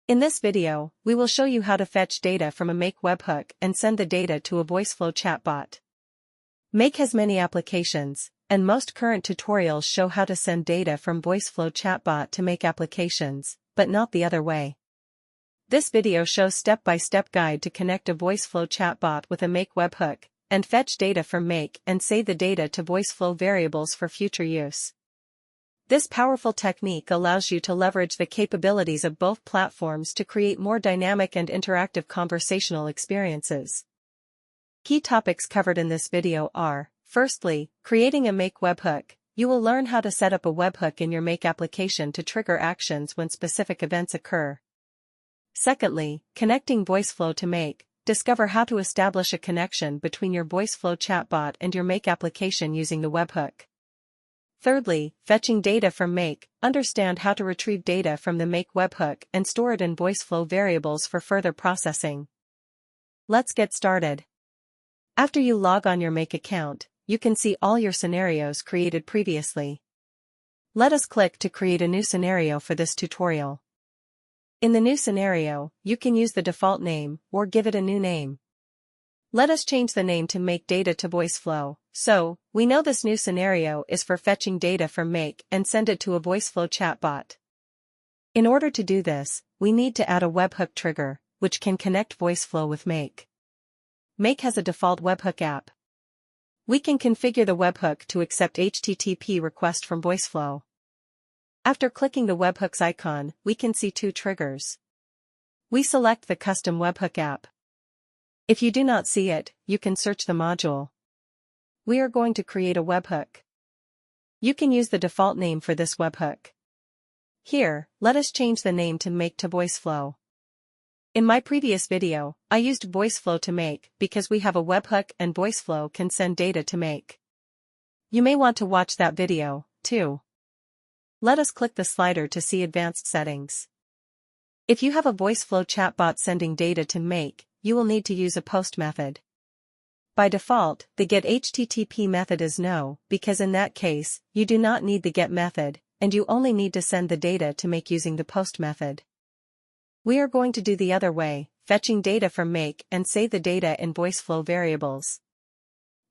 In this video, we will show you how to fetch data from a Make webhook and send the data to a Voiceflow chatbot. Make has many applications, and most current tutorials show how to send data from Voiceflow chatbot to Make applications, but not the other way. This video shows step-by-step guide to connect a Voiceflow chatbot with a Make webhook, and fetch data from Make and save the data to Voiceflow variables for future use. This powerful technique allows you to leverage the capabilities of both platforms to create more dynamic and interactive conversational experiences. Key topics covered in this video are, firstly, creating a Make webhook. You will learn how to set up a webhook in your Make application to trigger actions when specific events occur. Secondly, connecting Voiceflow to Make. Discover how to establish a connection between your Voiceflow chatbot and your Make application using the webhook. Thirdly, fetching data from Make. Understand how to retrieve data from the Make webhook and store it in Voiceflow variables for further processing. Let's get started. After you log on your Make account, you can see all your scenarios created previously. Let us click to create a new scenario for this tutorial. In the new scenario, you can use the default name or give it a new name. Let us change the name to Make Data to Voiceflow. So, we know this new scenario is for fetching data from Make and send it to a Voiceflow chatbot. In order to do this, we need to add a webhook trigger, which can connect Voiceflow with Make. Make has a default webhook app. We can configure the webhook to accept HTTP request from Voiceflow. After clicking the webhook's icon, we can see two triggers. We select the custom webhook app. If you do not see it, you can search the module. We are going to create a webhook. You can use the default name for this webhook. Here, let us change the name to Make to Voiceflow. In my previous video, I used Voiceflow to Make because we have a webhook and Voiceflow can send data to Make. You may want to watch that video, too. Let us click the slider to see advanced settings. If you have a Voiceflow chatbot sending data to Make, you will need to use a post method. By default, the getHTTP method is no, because in that case, you do not need the get method, and you only need to send the data to Make using the post method. We are going to do the other way, fetching data from Make and save the data in Voiceflow variables.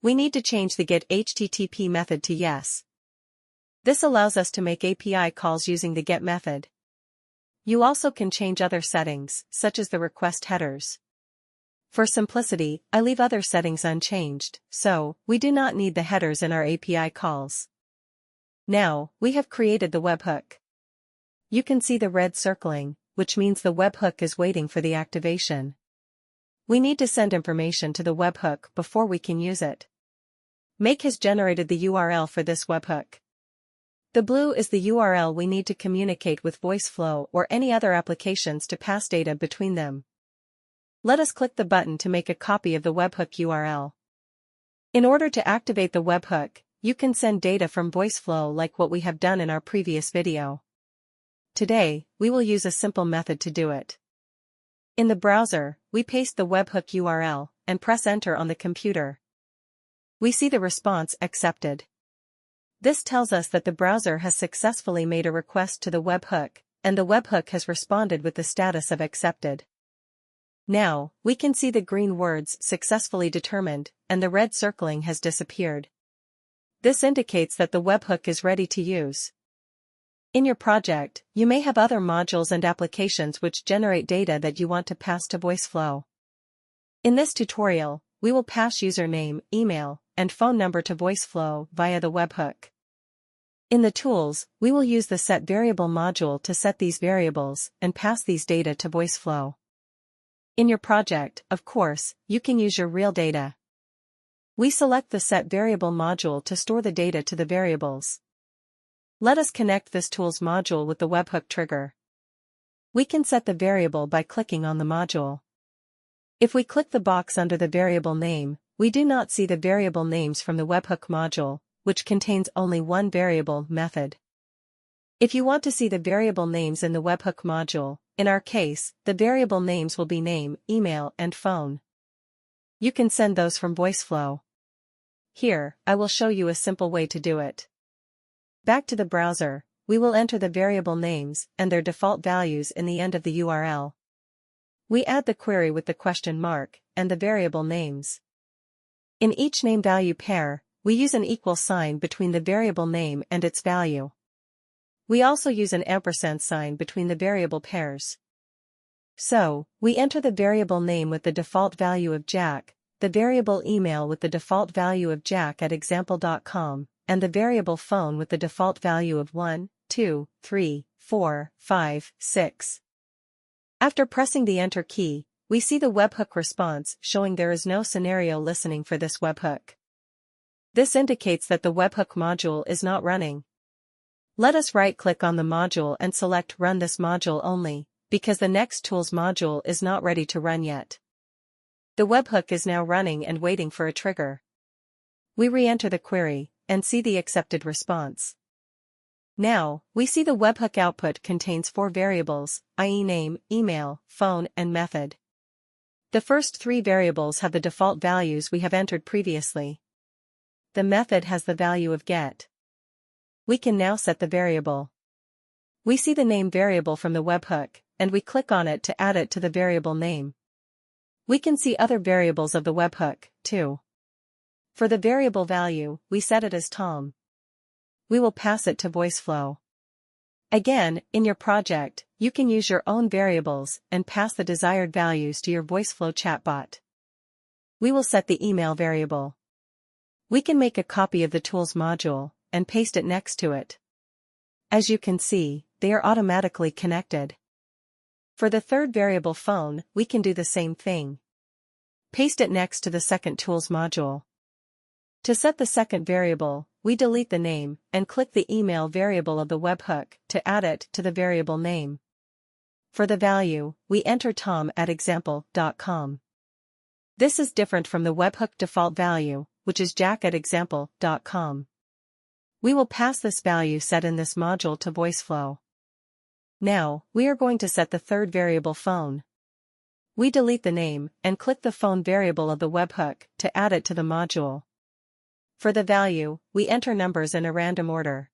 We need to change the getHTTP method to yes. This allows us to make API calls using the get method. You also can change other settings, such as the request headers. For simplicity, I leave other settings unchanged, so we do not need the headers in our API calls. Now, we have created the webhook. You can see the red circling, which means the webhook is waiting for the activation. We need to send information to the webhook before we can use it. Make has generated the URL for this webhook. The blue is the URL we need to communicate with Voiceflow or any other applications to pass data between them. Let us click the button to make a copy of the webhook URL. In order to activate the webhook, you can send data from Voiceflow like what we have done in our previous video. Today, we will use a simple method to do it. In the browser, we paste the webhook URL and press enter on the computer. We see the response accepted. This tells us that the browser has successfully made a request to the webhook, and the webhook has responded with the status of accepted. Now, we can see the green words successfully determined, and the red circling has disappeared. This indicates that the webhook is ready to use. In your project, you may have other modules and applications which generate data that you want to pass to Voiceflow. In this tutorial, we will pass username, email, and phone number to Voiceflow via the webhook. In the tools, we will use the set variable module to set these variables and pass these data to Voiceflow. In your project, of course, you can use your real data. We select the set variable module to store the data to the variables. Let us connect this tool's module with the webhook trigger. We can set the variable by clicking on the module. If we click the box under the variable name, we do not see the variable names from the webhook module, which contains only one variable method. If you want to see the variable names in the webhook module, in our case, the variable names will be name, email, and phone. You can send those from Voiceflow. Here, I will show you a simple way to do it. Back to the browser, we will enter the variable names and their default values in the end of the URL. We add the query with the question mark and the variable names. In each name-value pair, we use an equal sign between the variable name and its value. We also use an ampersand sign between the variable pairs. So, we enter the variable name with the default value of Jack, the variable email with the default value of Jack at example.com, and the variable phone with the default value of 1, 2, 3, 4, 5, 6. After pressing the Enter key, we see the webhook response showing there is no scenario listening for this webhook. This indicates that the webhook module is not running. Let us right-click on the module and select Run this module only, because the next tools module is not ready to run yet. The webhook is now running and waiting for a trigger. We re-enter the query and see the accepted response. Now, we see the webhook output contains 4 variables, i.e. name, email, phone, and method. The first 3 variables have the default values we have entered previously. The method has the value of get. We can now set the variable. We see the name variable from the webhook, and we click on it to add it to the variable name. We can see other variables of the webhook, too. For the variable value, we set it as Tom. We will pass it to Voiceflow. Again, in your project, you can use your own variables and pass the desired values to your Voiceflow chatbot. We will set the email variable. We can make a copy of the tools module and paste it next to it. As you can see, they are automatically connected. For the third variable phone, we can do the same thing. Paste it next to the second tools module. To set the second variable, we delete the name and click the email variable of the webhook to add it to the variable name. For the value, we enter Tom at example.com. This is different from the webhook default value, which is Jack at example.com. We will pass this value set in this module to Voiceflow. Now, we are going to set the third variable phone. We delete the name and click the phone variable of the webhook to add it to the module. For the value, we enter numbers in a random order.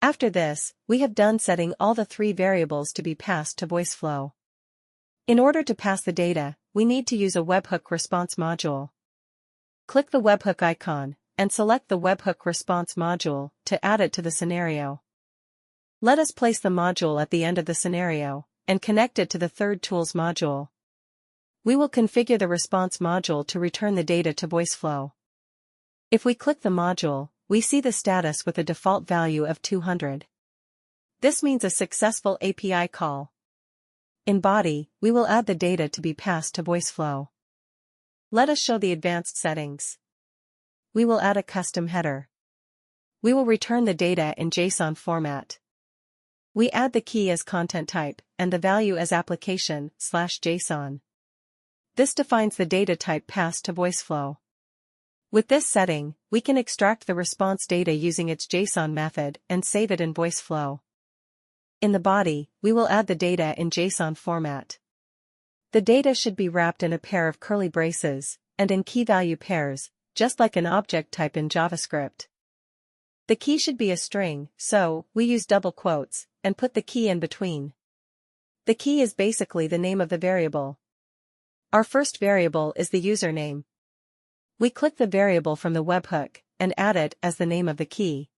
After this, we have done setting all the 3 variables to be passed to Voiceflow. In order to pass the data, we need to use a webhook response module. Click the webhook icon, and select the webhook response module to add it to the scenario. Let us place the module at the end of the scenario, and connect it to the third tools module. We will configure the response module to return the data to Voiceflow. If we click the module, we see the status with a default value of 200. This means a successful API call. In body, we will add the data to be passed to Voiceflow. Let us show the advanced settings. We will add a custom header. We will return the data in JSON format. We add the key as content type and the value as application/JSON. This defines the data type passed to Voiceflow. With this setting, we can extract the response data using its JSON method and save it in Voiceflow. In the body, we will add the data in JSON format. The data should be wrapped in a pair of curly braces, and in key-value pairs, just like an object type in JavaScript. The key should be a string, so we use double quotes, and put the key in between. The key is basically the name of the variable. Our first variable is the username. We click the variable from the webhook, and add it as the name of the key.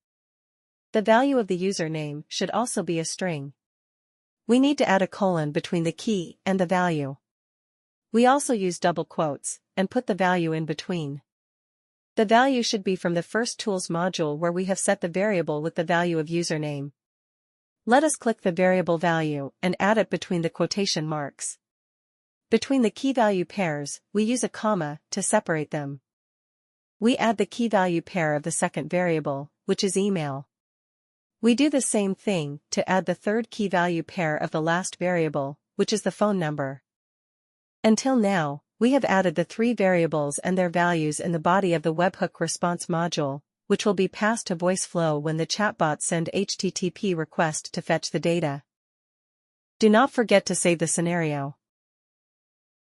The value of the username should also be a string. We need to add a colon between the key and the value. We also use double quotes, and put the value in between. The value should be from the first tools module where we have set the variable with the value of username. Let us click the variable value and add it between the quotation marks. Between the key-value pairs, we use a comma to separate them. We add the key-value pair of the second variable, which is email. We do the same thing to add the third key-value pair of the last variable, which is the phone number. Until now, we have added the 3 variables and their values in the body of the webhook response module, which will be passed to Voiceflow when the chatbot sends HTTP request to fetch the data. Do not forget to save the scenario.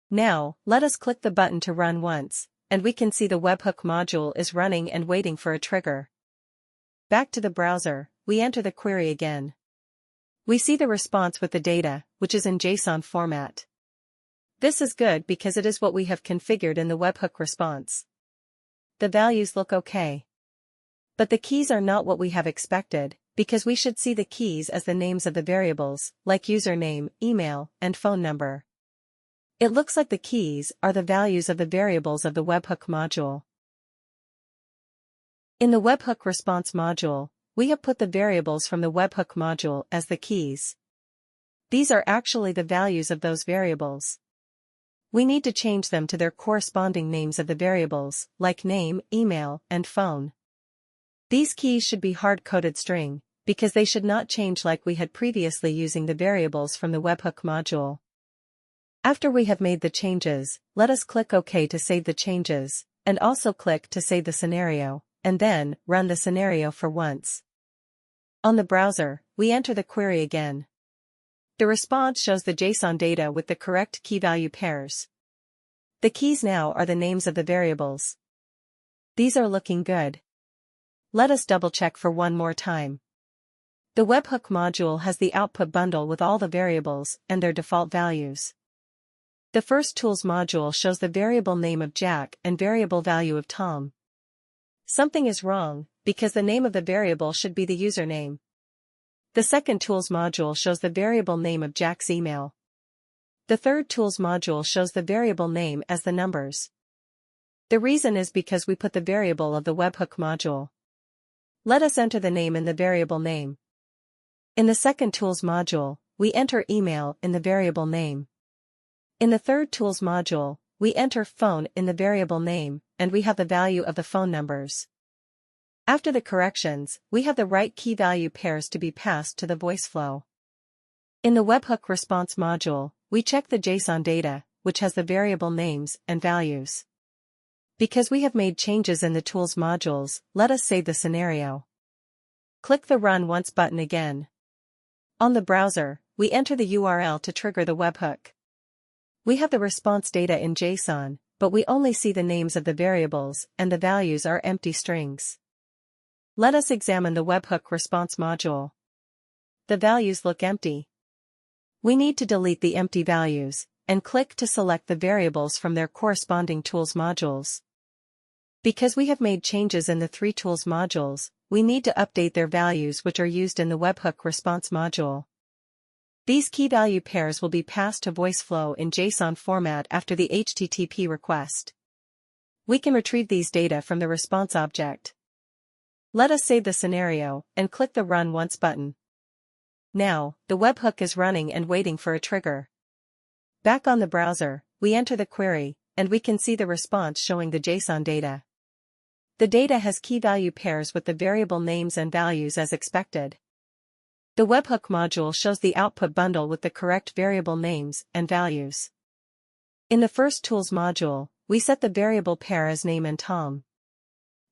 Now, let us click the button to run once, and we can see the webhook module is running and waiting for a trigger. Back to the browser, we enter the query again. We see the response with the data, which is in JSON format. This is good because it is what we have configured in the webhook response. The values look okay. But the keys are not what we have expected, because we should see the keys as the names of the variables, like username, email, and phone number. It looks like the keys are the values of the variables of the webhook module. In the webhook response module, we have put the variables from the webhook module as the keys. These are actually the values of those variables. We need to change them to their corresponding names of the variables, like name, email, and phone. These keys should be hard-coded string, because they should not change like we had previously using the variables from the webhook module. After we have made the changes, let us click OK to save the changes, and also click to save the scenario, and then run the scenario for once. On the browser, we enter the query again. The response shows the JSON data with the correct key-value pairs. The keys now are the names of the variables. These are looking good. Let us double-check for one more time. The webhook module has the output bundle with all the variables and their default values. The first tools module shows the variable name of Jack and variable value of Tom. Something is wrong, because the name of the variable should be the username. The second tools module shows the variable name of Jack's email. The third tools module shows the variable name as the numbers. The reason is because we put the variable of the webhook module. Let us enter the name in the variable name. In the second tools module, we enter email in the variable name. In the third tools module, we enter phone in the variable name, and we have the value of the phone numbers. After the corrections, we have the right key-value pairs to be passed to the Voiceflow. In the webhook response module, we check the JSON data, which has the variable names and values. Because we have made changes in the tools modules, let us save the scenario. Click the Run Once button again. On the browser, we enter the URL to trigger the webhook. We have the response data in JSON, but we only see the names of the variables, and the values are empty strings. Let us examine the webhook response module. The values look empty. We need to delete the empty values, and click to select the variables from their corresponding tools modules. Because we have made changes in the three tools modules, we need to update their values which are used in the webhook response module. These key-value pairs will be passed to Voiceflow in JSON format after the HTTP request. We can retrieve these data from the response object. Let us save the scenario, and click the Run Once button. Now, the webhook is running and waiting for a trigger. Back on the browser, we enter the query, and we can see the response showing the JSON data. The data has key-value pairs with the variable names and values as expected. The webhook module shows the output bundle with the correct variable names and values. In the first tools module, we set the variable pair as name and Tom.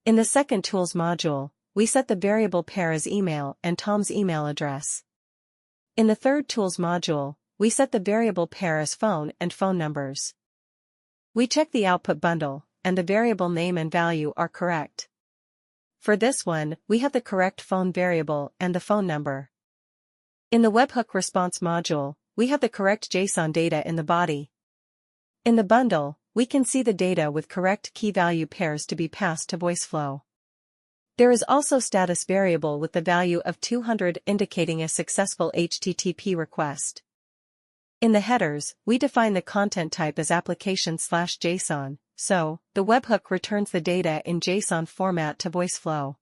In the second tools module, we set the variable pair as email and Tom's email address. In the third tools module, we set the variable pair as phone and phone numbers. We check the output bundle, and the variable name and value are correct. For this one, we have the correct phone variable and the phone number. In the webhook response module, we have the correct JSON data in the body. In the bundle, we can see the data with correct key-value pairs to be passed to Voiceflow. There is also status variable with the value of 200 indicating a successful HTTP request. In the headers, we define the content type as application/JSON, so the webhook returns the data in JSON format to Voiceflow.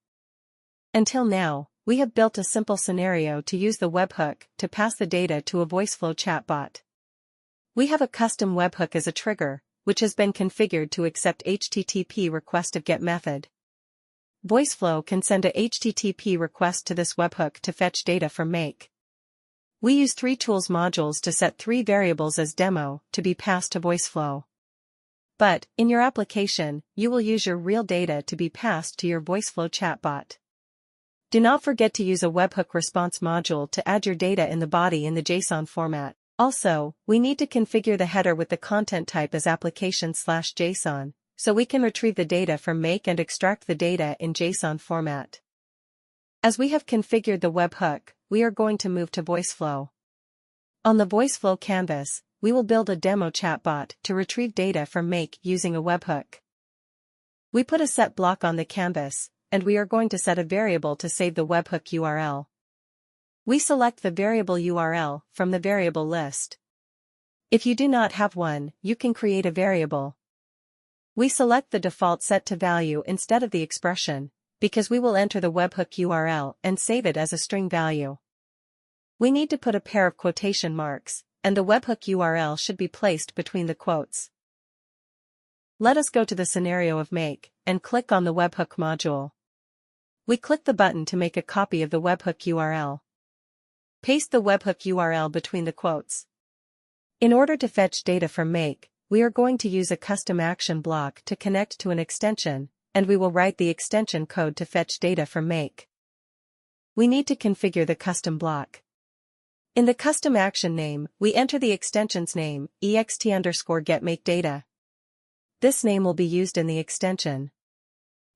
Until now, we have built a simple scenario to use the webhook to pass the data to a Voiceflow chatbot. We have a custom webhook as a trigger, which has been configured to accept HTTP request of GET method. Voiceflow can send a HTTP request to this webhook to fetch data from Make. We use three tools modules to set three variables as demo to be passed to Voiceflow. But, in your application, you will use your real data to be passed to your Voiceflow chatbot. Do not forget to use a webhook response module to add your data in the body in the JSON format. Also, we need to configure the header with the content type as application/JSON, so we can retrieve the data from Make and extract the data in JSON format. As we have configured the webhook, we are going to move to Voiceflow. On the Voiceflow canvas, we will build a demo chatbot to retrieve data from Make using a webhook. We put a set block on the canvas, and we are going to set a variable to save the webhook URL. We select the variable URL from the variable list. If you do not have one, you can create a variable. We select the default set to value instead of the expression, because we will enter the webhook URL and save it as a string value. We need to put a pair of quotation marks, and the webhook URL should be placed between the quotes. Let us go to the scenario of Make, and click on the webhook module. We click the button to make a copy of the webhook URL. Paste the webhook URL between the quotes. In order to fetch data from Make, we are going to use a custom action block to connect to an extension, and we will write the extension code to fetch data from Make. We need to configure the custom block. In the custom action name, we enter the extension's name, ext_getMakeData. This name will be used in the extension.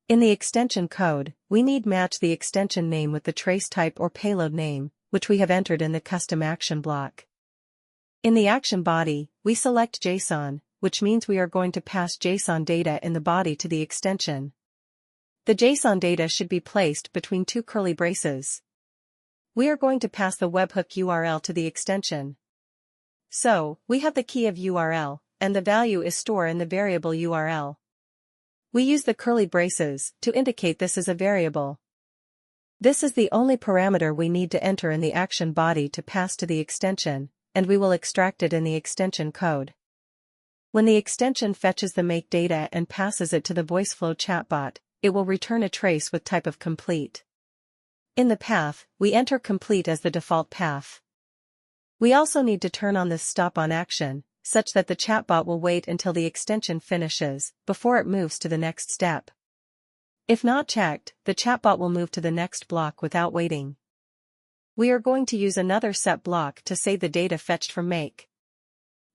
In the extension code, we need match the extension name with the trace type or payload name, which we have entered in the custom action block. In the action body, we select JSON, which means we are going to pass JSON data in the body to the extension. The JSON data should be placed between two curly braces. We are going to pass the webhook URL to the extension. So, we have the key of URL, and the value is stored in the variable URL. We use the curly braces to indicate this is a variable. This is the only parameter we need to enter in the action body to pass to the extension, and we will extract it in the extension code. When the extension fetches the Make data and passes it to the Voiceflow chatbot, it will return a trace with type of complete. In the path, we enter complete as the default path. We also need to turn on this stop on action, such that the chatbot will wait until the extension finishes, before it moves to the next step. If not checked, the chatbot will move to the next block without waiting. We are going to use another set block to save the data fetched from Make.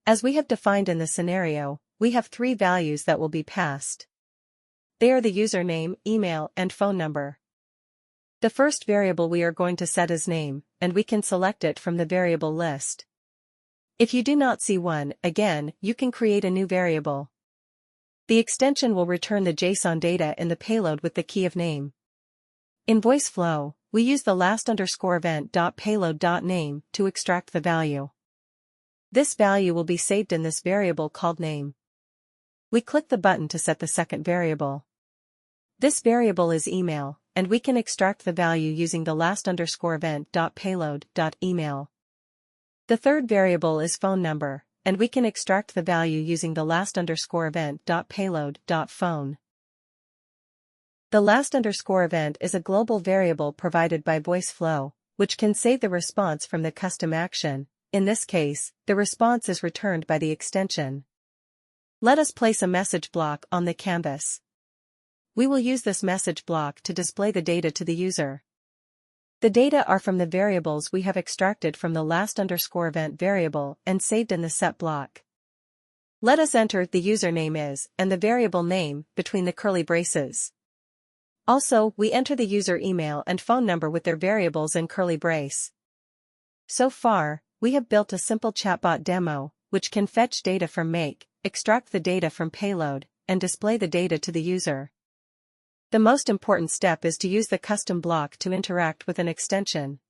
As we have defined in the scenario, we have three values that will be passed. They are the username, email, and phone number. The first variable we are going to set is name, and we can select it from the variable list. If you do not see one, again, you can create a new variable. The extension will return the JSON data in the payload with the key of name. In Voiceflow, we use the last_event.payload.name to extract the value. This value will be saved in this variable called name. We click the button to set the second variable. This variable is email, and we can extract the value using the last_event.payload.email. The third variable is phone number, and we can extract the value using the last_event.payload.phone. The last_event is a global variable provided by Voiceflow, which can save the response from the custom action. In this case, the response is returned by the extension. Let us place a message block on the canvas. We will use this message block to display the data to the user. The data are from the variables we have extracted from the last_event variable and saved in the set block. Let us enter the username is and the variable name between the curly braces. Also, we enter the user email and phone number with their variables in curly brace. So far, we have built a simple chatbot demo, which can fetch data from Make, extract the data from payload, and display the data to the user. The most important step is to use the custom block to interact with an extension.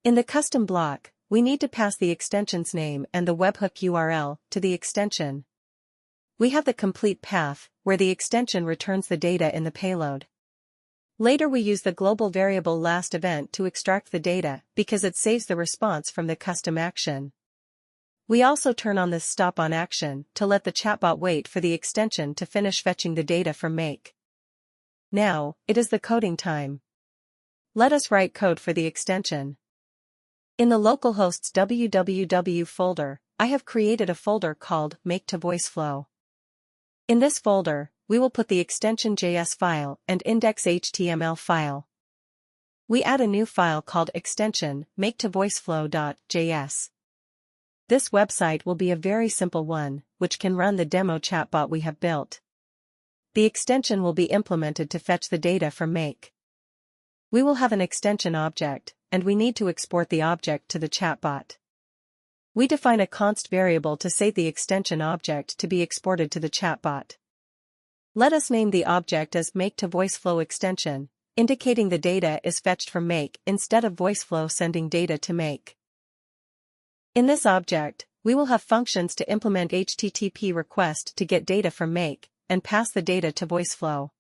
In the custom block, we need to pass the extension's name and the webhook URL to the extension. We have the complete path, where the extension returns the data in the payload. Later we use the global variable last_event to extract the data, because it saves the response from the custom action. We also turn on this stop on action to let the chatbot wait for the extension to finish fetching the data from Make. Now, it is the coding time. Let us write code for the extension. In the localhost's www folder, I have created a folder called Make to Voiceflow. In this folder, we will put the extension.js file and index.html file. We add a new file called extension make-to-voiceflow.js. This website will be a very simple one, which can run the demo chatbot we have built. The extension will be implemented to fetch the data from Make. We will have an extension object, and we need to export the object to the chatbot. We define a const variable to save the extension object to be exported to the chatbot. Let us name the object as Make to Voiceflow extension, indicating the data is fetched from Make instead of Voiceflow sending data to Make. In this object, we will have functions to implement HTTP request to get data from Make, and pass the data to Voiceflow.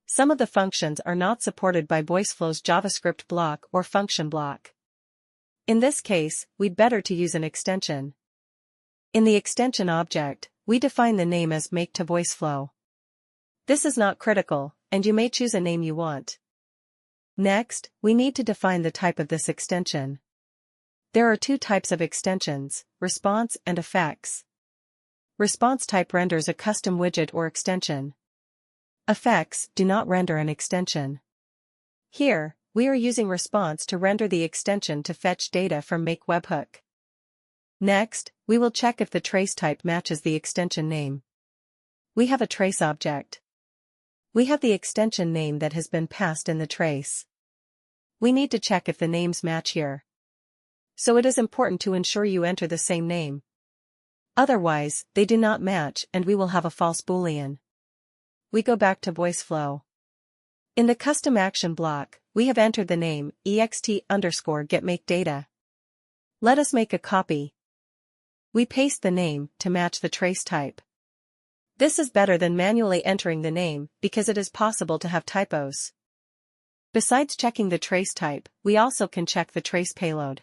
Some of the functions are not supported by Voiceflow's JavaScript block or function block. In this case, we'd better to use an extension. In the extension object, we define the name as Make to Voiceflow. This is not critical, and you may choose a name you want. Next, we need to define the type of this extension. There are two types of extensions, response and effects. Response type renders a custom widget or extension. Effects do not render an extension. Here, we are using response to render the extension to fetch data from Make Webhook. Next, we will check if the trace type matches the extension name. We have a trace object. We have the extension name that has been passed in the trace. We need to check if the names match here. So it is important to ensure you enter the same name. Otherwise, they do not match and we will have a false boolean. We go back to Voiceflow. In the custom action block, we have entered the name ext_getMakeData. Let us make a copy. We paste the name to match the trace type. This is better than manually entering the name because it is possible to have typos. Besides checking the trace type, we also can check the trace payload.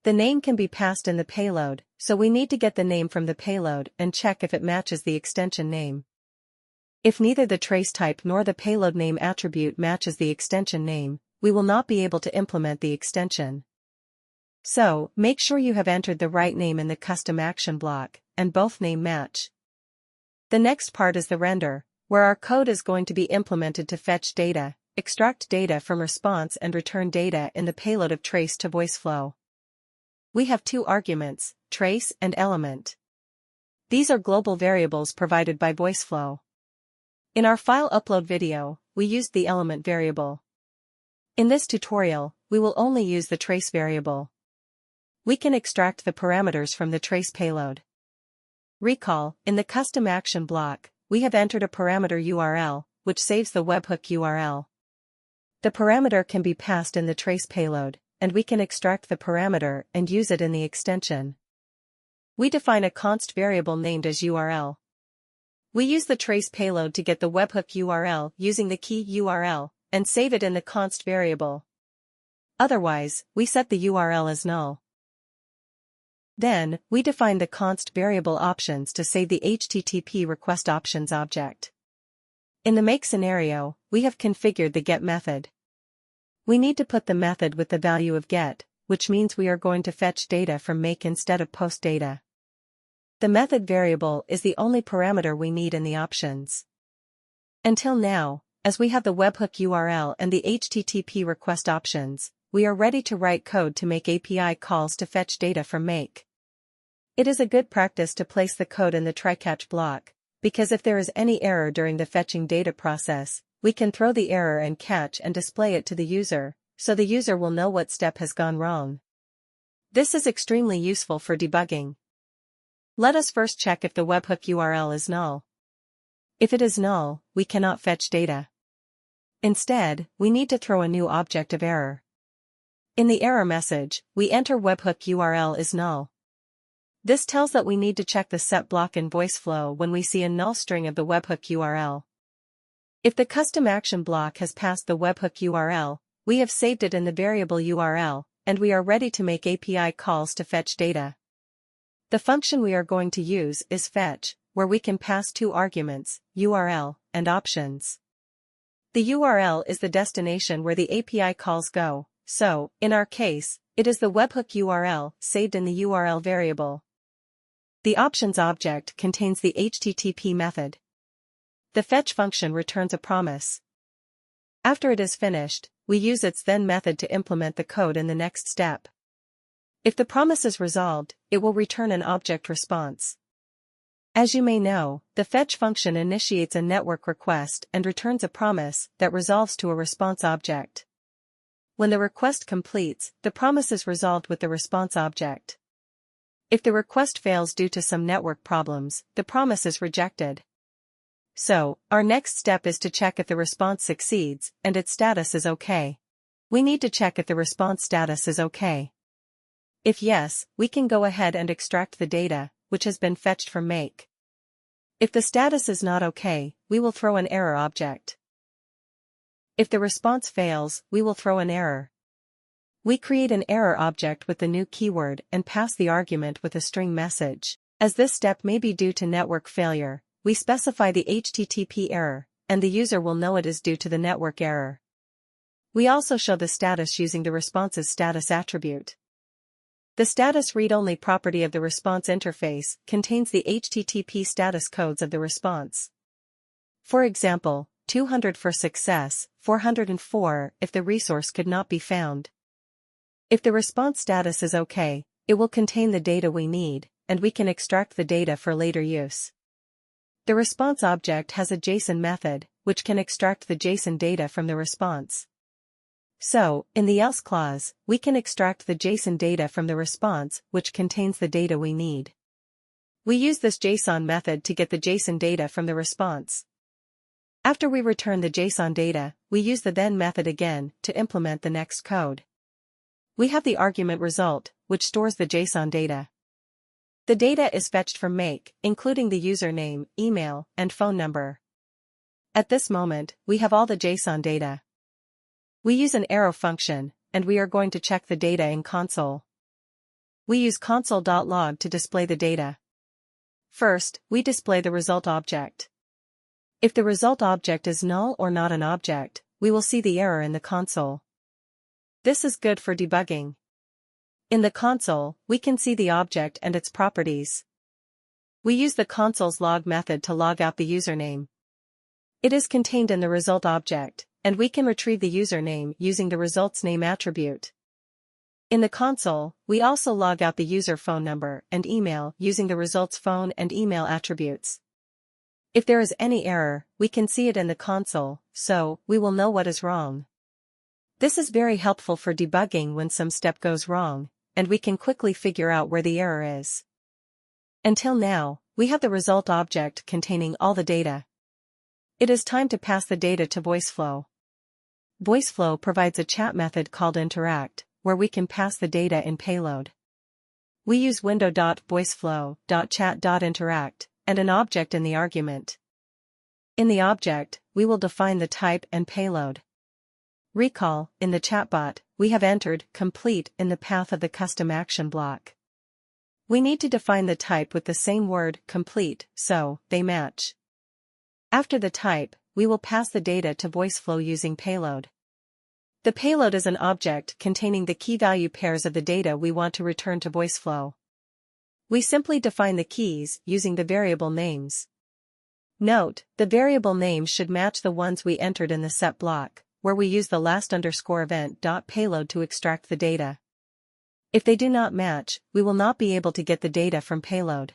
The name can be passed in the payload, so we need to get the name from the payload and check if it matches the extension name. If neither the trace type nor the payload name attribute matches the extension name, we will not be able to implement the extension. So, make sure you have entered the right name in the custom action block, and both name match. The next part is the render, where our code is going to be implemented to fetch data, extract data from response and return data in the payload of trace to Voiceflow. We have two arguments, trace and element. These are global variables provided by Voiceflow. In our file upload video, we used the element variable. In this tutorial, we will only use the trace variable. We can extract the parameters from the trace payload. Recall, in the custom action block, we have entered a parameter URL, which saves the webhook URL. The parameter can be passed in the trace payload, and we can extract the parameter and use it in the extension. We define a const variable named as URL. We use the trace payload to get the webhook URL using the key URL, and save it in the const variable. Otherwise, we set the URL as null. Then, we define the const variable options to save the HTTP request options object. In the make scenario, we have configured the get method. We need to put the method with the value of get, which means we are going to fetch data from make instead of post data. The method variable is the only parameter we need in the options. Until now, as we have the webhook URL and the HTTP request options, we are ready to write code to make API calls to fetch data from make. It is a good practice to place the code in the try-catch block, because if there is any error during the fetching data process, we can throw the error and catch and display it to the user, so the user will know what step has gone wrong. This is extremely useful for debugging. Let us first check if the webhook URL is null. If it is null, we cannot fetch data. Instead, we need to throw a new object of error. In the error message, we enter webhook URL is null. This tells that we need to check the set block in Voiceflow when we see a null string of the webhook URL. If the custom action block has passed the webhook URL, we have saved it in the variable URL, and we are ready to make API calls to fetch data. The function we are going to use is fetch, where we can pass two arguments, URL, and options. The URL is the destination where the API calls go, so, in our case, it is the webhook URL saved in the URL variable. The options object contains the HTTP method. The fetch function returns a promise. After it is finished, we use its then method to implement the code in the next step. If the promise is resolved, it will return an object response. As you may know, the fetch function initiates a network request and returns a promise that resolves to a response object. When the request completes, the promise is resolved with the response object. If the request fails due to some network problems, the promise is rejected. So, our next step is to check if the response succeeds and its status is OK. We need to check if the response status is OK. If yes, we can go ahead and extract the data, which has been fetched from Make. If the status is not OK, we will throw an error object. If the response fails, we will throw an error. We create an error object with the new keyword and pass the argument with a string message. As this step may be due to network failure, we specify the HTTP error, and the user will know it is due to the network error. We also show the status using the response's status attribute. The status read-only property of the response interface contains the HTTP status codes of the response. For example, 200 for success, 404 if the resource could not be found. If the response status is OK, it will contain the data we need, and we can extract the data for later use. The response object has a JSON method, which can extract the JSON data from the response. So, in the else clause, we can extract the JSON data from the response, which contains the data we need. We use this JSON method to get the JSON data from the response. After we return the JSON data, we use the then method again to implement the next code. We have the argument result, which stores the JSON data. The data is fetched from Make, including the username, email, and phone number. At this moment, we have all the JSON data. We use an arrow function, and we are going to check the data in console. We use console.log to display the data. First, we display the result object. If the result object is null or not an object, we will see the error in the console. This is good for debugging. In the console, we can see the object and its properties. We use the console's log method to log out the username. It is contained in the result object, and we can retrieve the username using the results name attribute. In the console, we also log out the user phone number and email using the results phone and email attributes. If there is any error, we can see it in the console, so we will know what is wrong. This is very helpful for debugging when some step goes wrong, and we can quickly figure out where the error is. Until now, we have the result object containing all the data. It is time to pass the data to Voiceflow. Voiceflow provides a chat method called interact, where we can pass the data in payload. We use window.voiceflow.chat.interact, and an object in the argument. In the object, we will define the type and payload. Recall, in the chatbot, we have entered complete in the path of the custom action block. We need to define the type with the same word complete, so they match. After the type, we will pass the data to Voiceflow using payload. The payload is an object containing the key value pairs of the data we want to return to Voiceflow. We simply define the keys using the variable names. Note, the variable names should match the ones we entered in the set block, where we use the last_event.payload to extract the data. If they do not match, we will not be able to get the data from payload.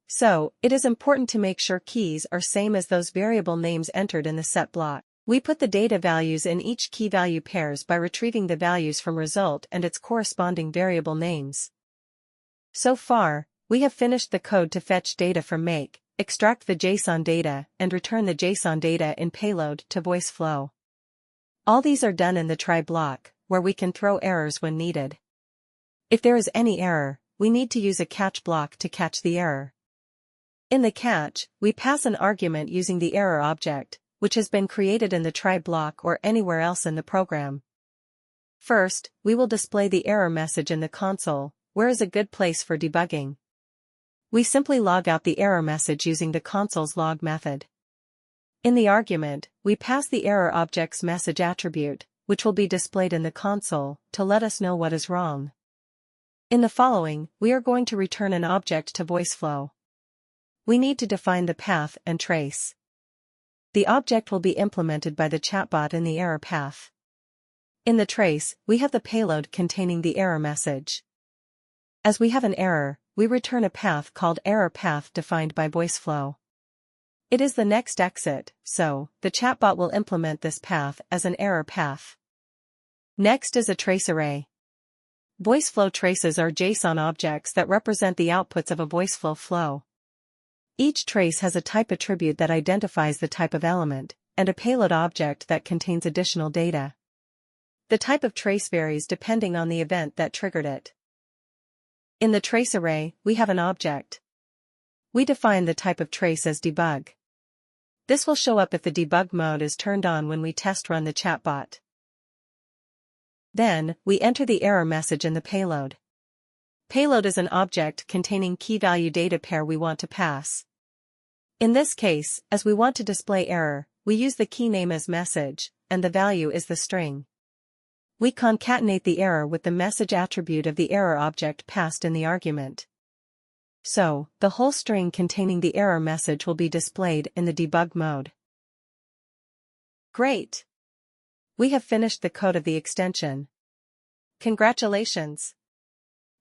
So, it is important to make sure keys are same as those variable names entered in the set block. We put the data values in each key value pairs by retrieving the values from result and its corresponding variable names. So far, we have finished the code to fetch data from Make, extract the JSON data, and return the JSON data in payload to Voiceflow. All these are done in the try block, where we can throw errors when needed. If there is any error, we need to use a catch block to catch the error. In the catch, we pass an argument using the error object, which has been created in the try block or anywhere else in the program. First, we will display the error message in the console, where is a good place for debugging. We simply log out the error message using the console's log method. In the argument, we pass the error object's message attribute, which will be displayed in the console, to let us know what is wrong. In the following, we are going to return an object to Voiceflow. We need to define the path and trace. The object will be implemented by the chatbot in the error path. In the trace, we have the payload containing the error message. As we have an error, we return a path called error path defined by Voiceflow. It is the next exit, so the chatbot will implement this path as an error path. Next is a trace array. Voiceflow traces are JSON objects that represent the outputs of a Voiceflow flow. Each trace has a type attribute that identifies the type of element, and a payload object that contains additional data. The type of trace varies depending on the event that triggered it. In the trace array, we have an object. We define the type of trace as debug. This will show up if the debug mode is turned on when we test run the chatbot. Then, we enter the error message in the payload. Payload is an object containing key-value data pair we want to pass. In this case, as we want to display error, we use the key name as message, and the value is the string. We concatenate the error with the message attribute of the error object passed in the argument. So, the whole string containing the error message will be displayed in the debug mode. Great! We have finished the code of the extension. Congratulations!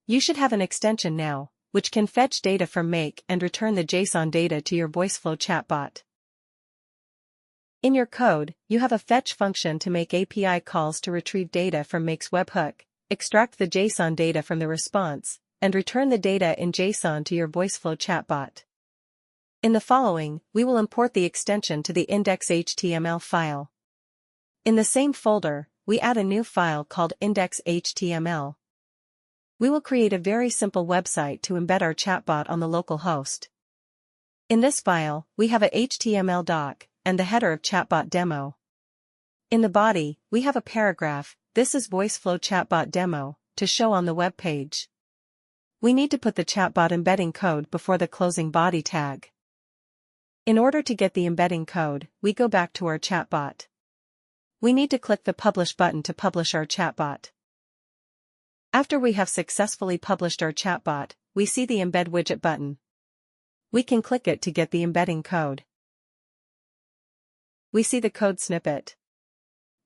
You should have an extension now, which can fetch data from Make and return the JSON data to your Voiceflow chatbot. In your code, you have a fetch function to make API calls to retrieve data from Make's webhook, extract the JSON data from the response, and return the data in JSON to your Voiceflow chatbot. In the following, we will import the extension to the index.html file. In the same folder, we add a new file called index.html. We will create a very simple website to embed our chatbot on the local host. In this file, we have a HTML doc, and the header of chatbot demo. In the body, we have a paragraph, "This is Voiceflow chatbot demo," to show on the web page. We need to put the chatbot embedding code before the closing body tag. In order to get the embedding code, we go back to our chatbot. We need to click the Publish button to publish our chatbot. After we have successfully published our chatbot, we see the Embed widget button. We can click it to get the embedding code. We see the code snippet.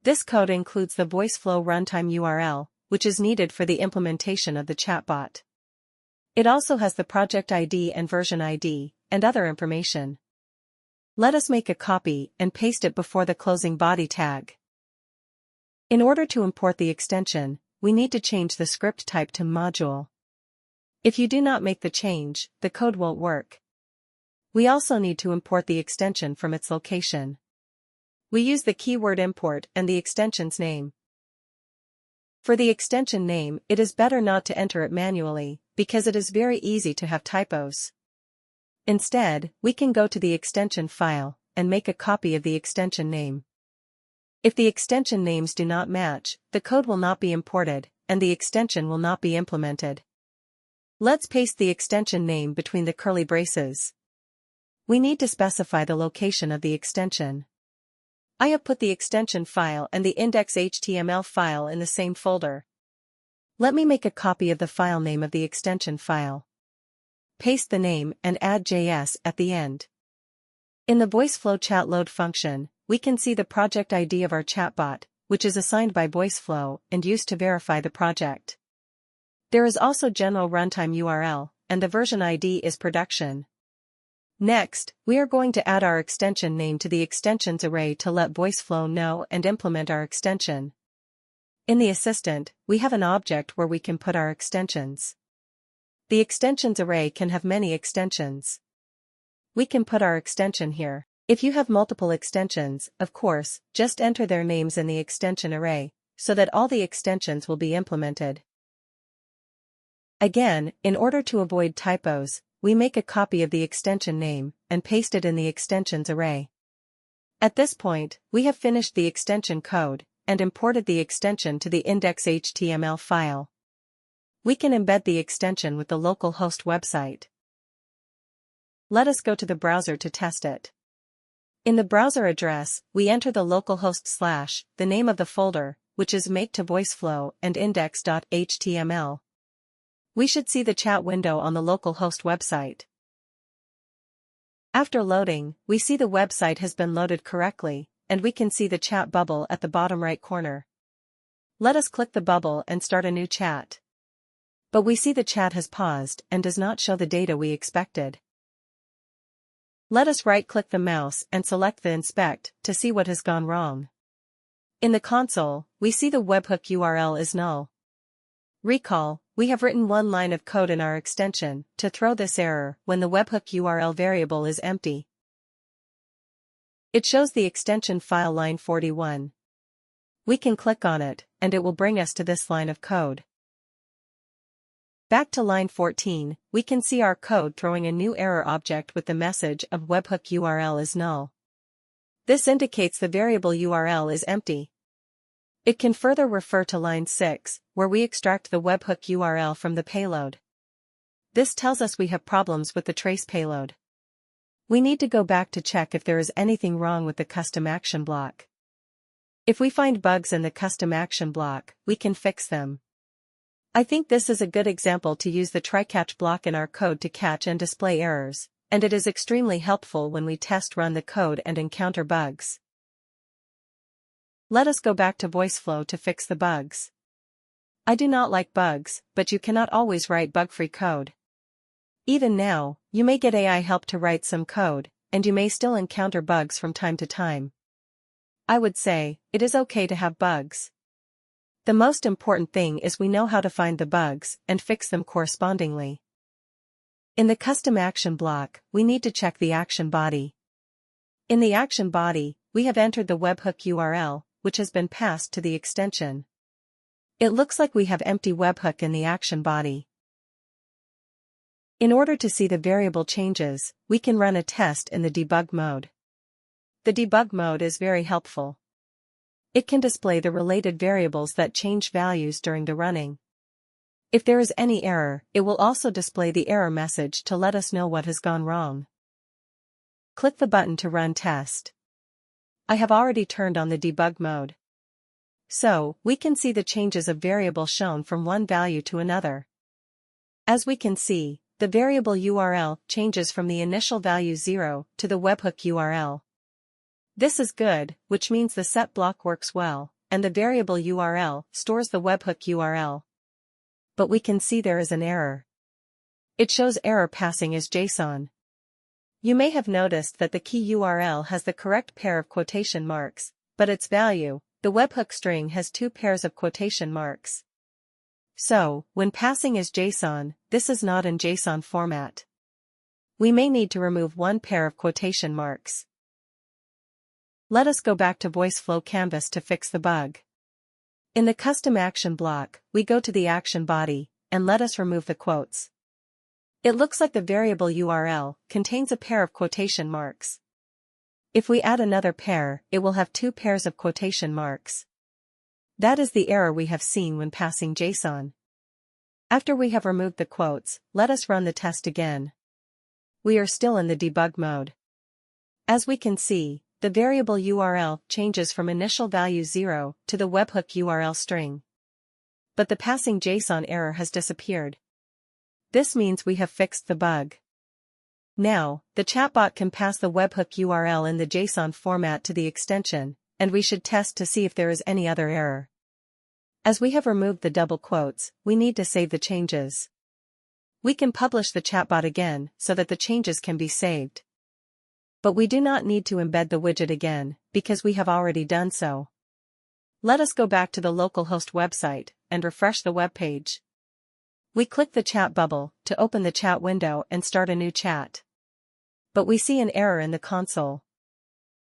This code includes the Voiceflow runtime URL, which is needed for the implementation of the chatbot. It also has the project ID and version ID, and other information. Let us make a copy and paste it before the closing body tag. In order to import the extension, we need to change the script type to module. If you do not make the change, the code won't work. We also need to import the extension from its location. We use the keyword import and the extension's name. For the extension name, it is better not to enter it manually, because it is very easy to have typos. Instead, we can go to the extension file and make a copy of the extension name. If the extension names do not match, the code will not be imported, and the extension will not be implemented. Let's paste the extension name between the curly braces. We need to specify the location of the extension. I have put the extension file and the index.html file in the same folder. Let me make a copy of the file name of the extension file. Paste the name and add JS at the end. In the Voiceflow chat load function, we can see the project ID of our chatbot, which is assigned by Voiceflow and used to verify the project. There is also general runtime URL, and the version ID is production. Next, we are going to add our extension name to the extensions array to let Voiceflow know and implement our extension. In the assistant, we have an object where we can put our extensions. The extensions array can have many extensions. We can put our extension here. If you have multiple extensions, of course, just enter their names in the extension array, so that all the extensions will be implemented. Again, in order to avoid typos, we make a copy of the extension name and paste it in the extensions array. At this point, we have finished the extension code and imported the extension to the index.html file. We can embed the extension with the local host website. Let us go to the browser to test it. In the browser address, we enter the localhost / the name of the folder, which is make to Voiceflow and index.html. We should see the chat window on the localhost website. After loading, we see the website has been loaded correctly, and we can see the chat bubble at the bottom right corner. Let us click the bubble and start a new chat. But we see the chat has paused and does not show the data we expected. Let us right-click the mouse and select the inspect to see what has gone wrong. In the console, we see the webhook URL is null. Recall, we have written one line of code in our extension to throw this error when the webhook URL variable is empty. It shows the extension file line 41. We can click on it, and it will bring us to this line of code. Back to line 14, we can see our code throwing a new error object with the message of webhook URL is null. This indicates the variable URL is empty. It can further refer to line 6, where we extract the webhook URL from the payload. This tells us we have problems with the trace payload. We need to go back to check if there is anything wrong with the custom action block. If we find bugs in the custom action block, we can fix them. I think this is a good example to use the try-catch block in our code to catch and display errors, and it is extremely helpful when we run the code and encounter bugs. Let us go back to Voiceflow to fix the bugs. I do not like bugs, but you cannot always write bug-free code. Even now, you may get AI help to write some code, and you may still encounter bugs from time to time. I would say, it is okay to have bugs. The most important thing is we know how to find the bugs and fix them correspondingly. In the custom action block, we need to check the action body. In the action body, we have entered the webhook URL, which has been passed to the extension. It looks like we have empty webhook in the action body. In order to see the variable changes, we can run a test in the debug mode. The debug mode is very helpful. It can display the related variables that change values during the running. If there is any error, it will also display the error message to let us know what has gone wrong. Click the button to run test. I have already turned on the debug mode. So, we can see the changes of variable shown from one value to another. As we can see, the variable URL changes from the initial value 0 to the webhook URL. This is good, which means the set block works well, and the variable URL stores the webhook URL. But we can see there is an error. It shows error passing as JSON. You may have noticed that the key URL has the correct pair of quotation marks, but its value, the webhook string, has 2 pairs of quotation marks. So, when passing as JSON, this is not in JSON format. We may need to remove 1 pair of quotation marks. Let us go back to Voiceflow Canvas to fix the bug. In the custom action block, we go to the action body, and let us remove the quotes. It looks like the variable URL contains a pair of quotation marks. If we add another pair, it will have 2 pairs of quotation marks. That is the error we have seen when passing JSON. After we have removed the quotes, let us run the test again. We are still in the debug mode. As we can see, the variable URL changes from initial value 0 to the webhook URL string. But the passing JSON error has disappeared. This means we have fixed the bug. Now, the chatbot can pass the webhook URL in the JSON format to the extension, and we should test to see if there is any other error. As we have removed the double quotes, we need to save the changes. We can publish the chatbot again so that the changes can be saved. But we do not need to embed the widget again, because we have already done so. Let us go back to the localhost website and refresh the web page. We click the chat bubble to open the chat window and start a new chat. But we see an error in the console.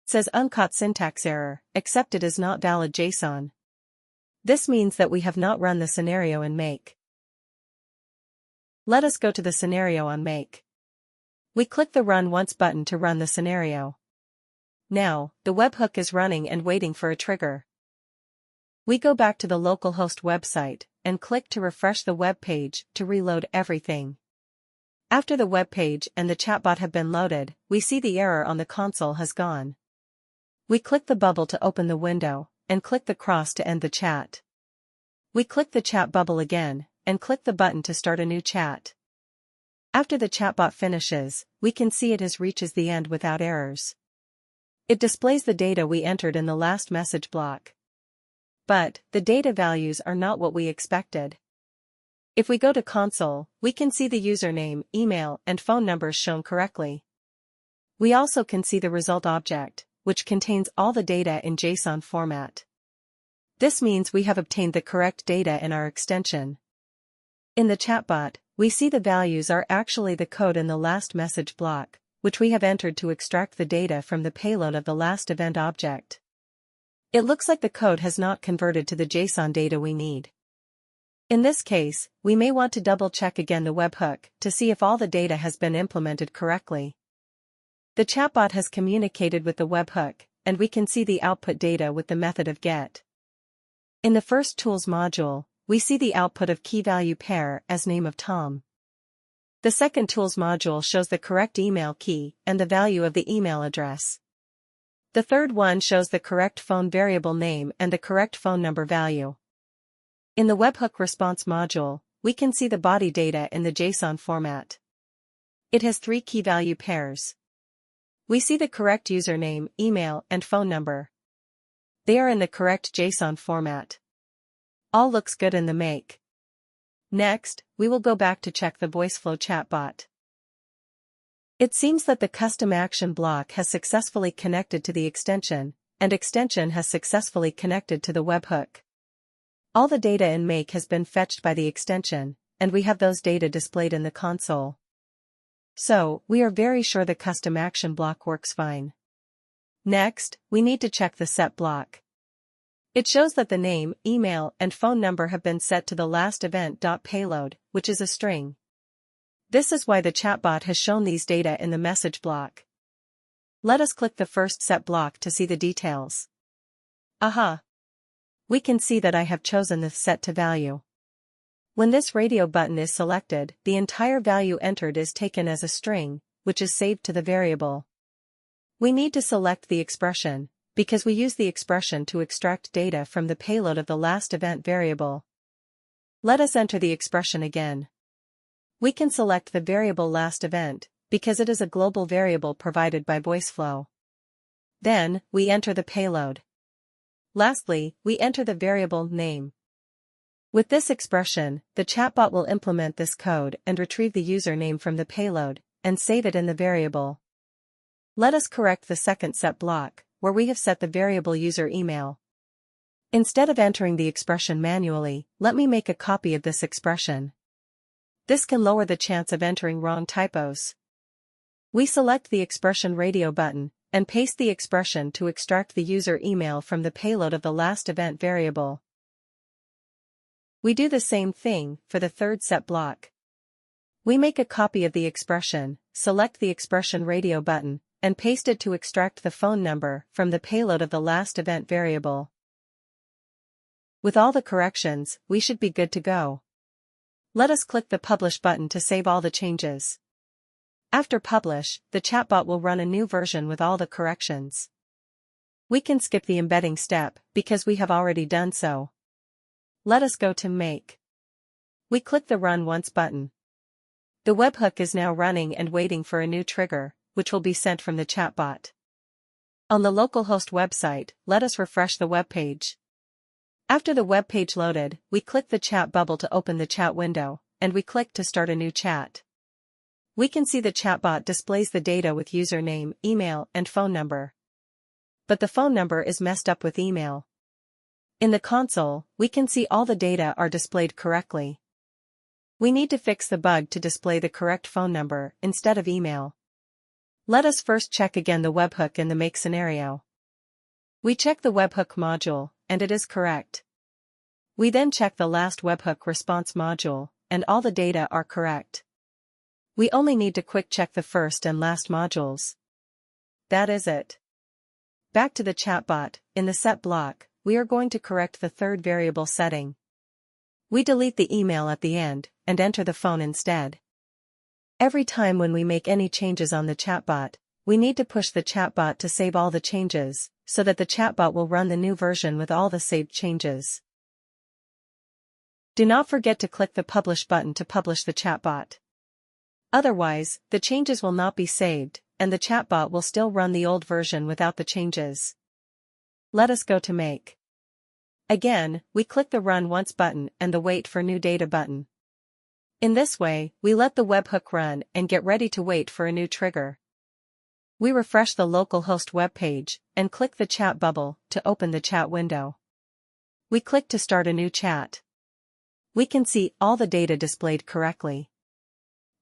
It says uncaught syntax error, accepted as not valid JSON. This means that we have not run the scenario in Make. Let us go to the scenario on Make. We click the Run Once button to run the scenario. Now, the webhook is running and waiting for a trigger. We go back to the localhost website and click to refresh the web page to reload everything. After the web page and the chatbot have been loaded, we see the error on the console has gone. We click the bubble to open the window, and click the cross to end the chat. We click the chat bubble again, and click the button to start a new chat. After the chatbot finishes, we can see it has reaches the end without errors. It displays the data we entered in the last message block. But, the data values are not what we expected. If we go to console, we can see the username, email, and phone numbers shown correctly. We also can see the result object, which contains all the data in JSON format. This means we have obtained the correct data in our extension. In the chatbot, we see the values are actually the code in the last message block, which we have entered to extract the data from the payload of the last event object. It looks like the code has not converted to the JSON data we need. In this case, we may want to double-check again the webhook to see if all the data has been implemented correctly. The chatbot has communicated with the webhook, and we can see the output data with the method of get. In the first tools module, we see the output of key-value pair as name of Tom. The second tools module shows the correct email key and the value of the email address. The third one shows the correct phone variable name and the correct phone number value. In the webhook response module, we can see the body data in the JSON format. It has 3 key-value pairs. We see the correct username, email, and phone number. They are in the correct JSON format. All looks good in the make. Next, we will go back to check the Voiceflow Chatbot. It seems that the custom action block has successfully connected to the extension, and extension has successfully connected to the webhook. All the data in Make has been fetched by the extension, and we have those data displayed in the console. So, we are very sure the custom action block works fine. Next, we need to check the set block. It shows that the name, email, and phone number have been set to the last event.payload, which is a string. This is why the chatbot has shown these data in the message block. Let us click the first set block to see the details. Aha! We can see that I have chosen the set to value. When this radio button is selected, the entire value entered is taken as a string, which is saved to the variable. We need to select the expression, because we use the expression to extract data from the payload of the last event variable. Let us enter the expression again. We can select the variable last event, because it is a global variable provided by Voiceflow. Then, we enter the payload. Lastly, we enter the variable name. With this expression, the chatbot will implement this code and retrieve the username from the payload, and save it in the variable. Let us correct the second set block, where we have set the variable user email. Instead of entering the expression manually, let me make a copy of this expression. This can lower the chance of entering wrong typos. We select the expression radio button, and paste the expression to extract the user email from the payload of the last event variable. We do the same thing for the third set block. We make a copy of the expression, select the expression radio button, and paste it to extract the phone number from the payload of the last event variable. With all the corrections, we should be good to go. Let us click the Publish button to save all the changes. After publish, the chatbot will run a new version with all the corrections. We can skip the embedding step, because we have already done so. Let us go to Make. We click the Run Once button. The webhook is now running and waiting for a new trigger, which will be sent from the chatbot. On the localhost website, let us refresh the web page. After the web page loaded, we click the chat bubble to open the chat window, and we click to start a new chat. We can see the chatbot displays the data with username, email, and phone number. But the phone number is messed up with email. In the console, we can see all the data are displayed correctly. We need to fix the bug to display the correct phone number instead of email. Let us first check again the webhook in the Make scenario. We check the webhook module, and it is correct. We then check the last webhook response module, and all the data are correct. We only need to quick check the first and last modules. That is it. Back to the chatbot, in the set block, we are going to correct the third variable setting. We delete the email at the end, and enter the phone instead. Every time when we make any changes on the chatbot, we need to push the chatbot to save all the changes, so that the chatbot will run the new version with all the saved changes. Do not forget to click the Publish button to publish the chatbot. Otherwise, the changes will not be saved, and the chatbot will still run the old version without the changes. Let us go to Make. Again, we click the Run Once button and the Wait for New Data button. In this way, we let the webhook run and get ready to wait for a new trigger. We refresh the localhost web page and click the chat bubble to open the chat window. We click to start a new chat. We can see all the data displayed correctly.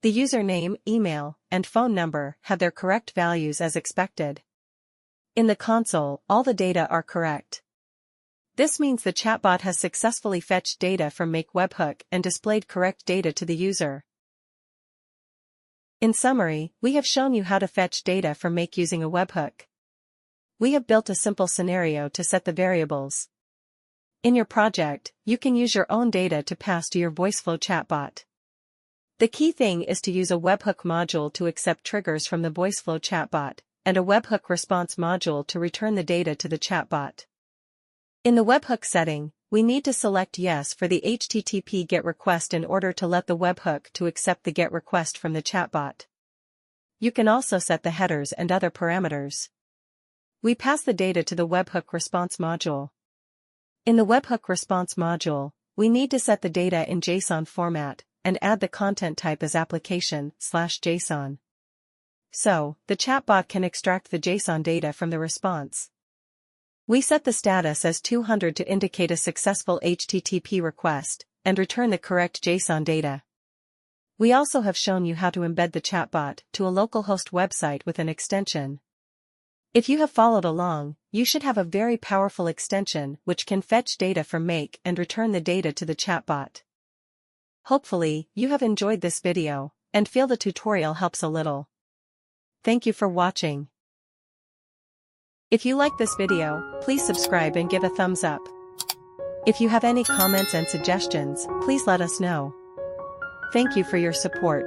The username, email, and phone number have their correct values as expected. In the console, all the data are correct. This means the chatbot has successfully fetched data from Make Webhook and displayed correct data to the user. In summary, we have shown you how to fetch data from Make using a webhook. We have built a simple scenario to set the variables. In your project, you can use your own data to pass to your Voiceflow chatbot. The key thing is to use a webhook module to accept triggers from the Voiceflow chatbot, and a webhook response module to return the data to the chatbot. In the webhook setting, we need to select Yes for the HTTP GET request in order to let the webhook to accept the GET request from the chatbot. You can also set the headers and other parameters. We pass the data to the webhook response module. In the webhook response module, we need to set the data in JSON format and add the content type as application/JSON. So, the chatbot can extract the JSON data from the response. We set the status as 200 to indicate a successful HTTP request, and return the correct JSON data. We also have shown you how to embed the chatbot to a localhost website with an extension. If you have followed along, you should have a very powerful extension which can fetch data from Make and return the data to the chatbot. Hopefully, you have enjoyed this video, and feel the tutorial helps a little. Thank you for watching. If you like this video, please subscribe and give a thumbs up. If you have any comments and suggestions, please let us know. Thank you for your support.